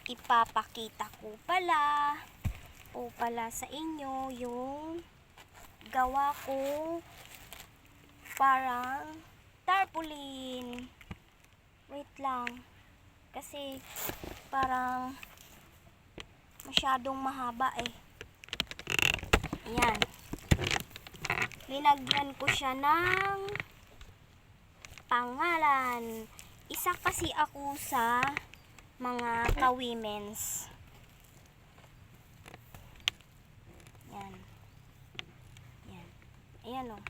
ipapakita ko pala sa inyo yung gawa ko parang tarpaulin. Wait lang, kasi parang masyadong mahaba eh. Ayan, linagyan ko siya ng pangalan. Isa kasi ako sa mga ka-women's. Yan. Yan. Ayan o.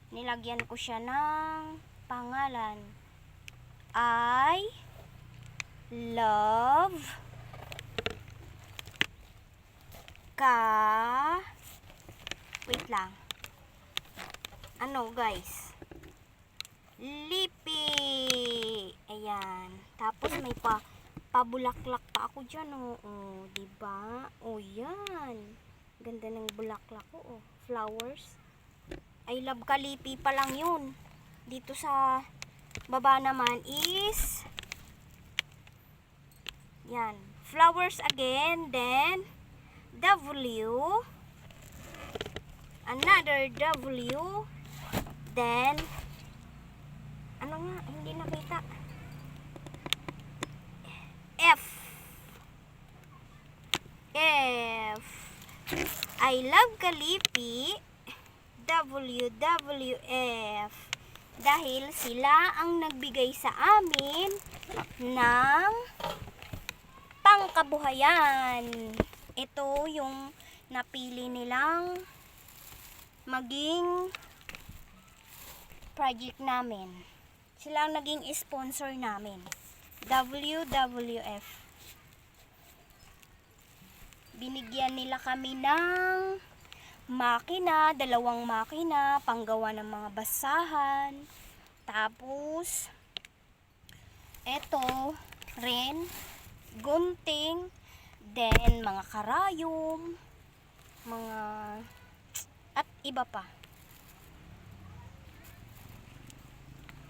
Nilagyan ko siya ng pangalan. I love wait lang. Ano guys? Lipi. Ayan. Tapos may pabulaklak pa ako dyan, oh. Diba? Oh, yan. Ganda ng bulaklak ko, oh. Flowers. I love Kalipi pa lang yun. Dito sa baba naman is yan. Flowers again. Then, W. Another W. Then, ano nga? Hindi nakita. F. I love Kalipi. WWF. Dahil sila ang nagbigay sa amin ng pangkabuhayan. Ito yung napili nilang maging project namin. Sila ang naging sponsor namin. WWF. Binigyan nila kami ng makina, 2 makina, panggawa ng mga basahan. Tapos, eto rin, gunting, then mga karayom, mga, at iba pa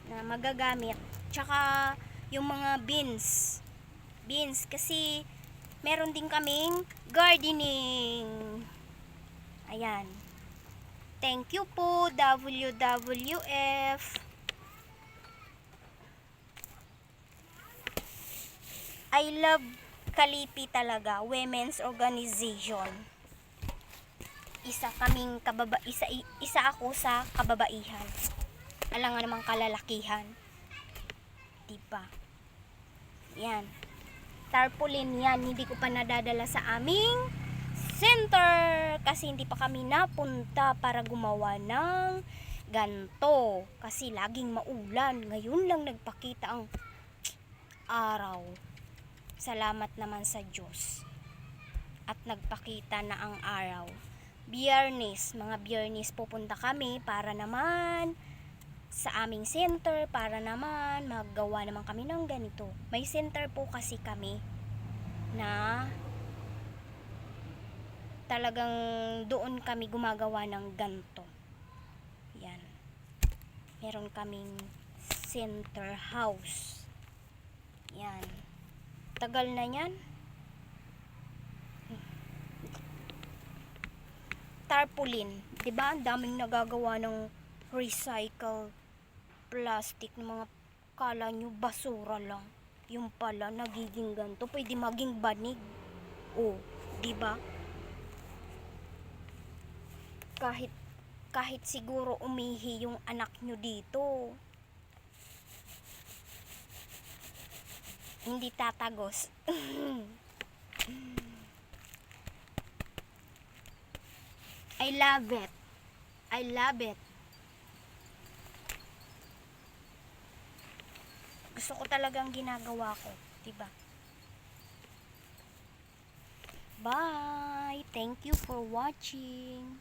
na magagamit. Tsaka yung mga beans kasi meron din kaming gardening. Ayan. Thank you po, WWF. I love Kalipi talaga, women's organization. Isa ako sa kababaihan. Alangan namang kalalakihan. Diba? Yan. Tarpaulin yan, hindi ko pa nadadala sa aming center kasi hindi pa kami napunta para gumawa ng ganto kasi laging maulan. Ngayon lang nagpakita ang araw. Salamat naman sa Diyos at nagpakita na ang araw. Mga Biyernes pupunta kami para naman sa aming center, para naman maggawa naman kami ng ganito. May center po kasi kami na talagang doon kami gumagawa ng ganto. Yan. Meron kaming center house. Yan. Tagal na yan. Tarpaulin. Diba? Ang daming nagagawa ng recycle plastic ng mga kala nyo basura lang. Yung pala nagiging ganto. Pwede maging banig. Oh, diba? Kahit siguro umihi yung anak nyo dito, hindi tatagos. I love it. I love it. Gusto ko talagang ginagawa ko, diba? Bye. Thank you for watching.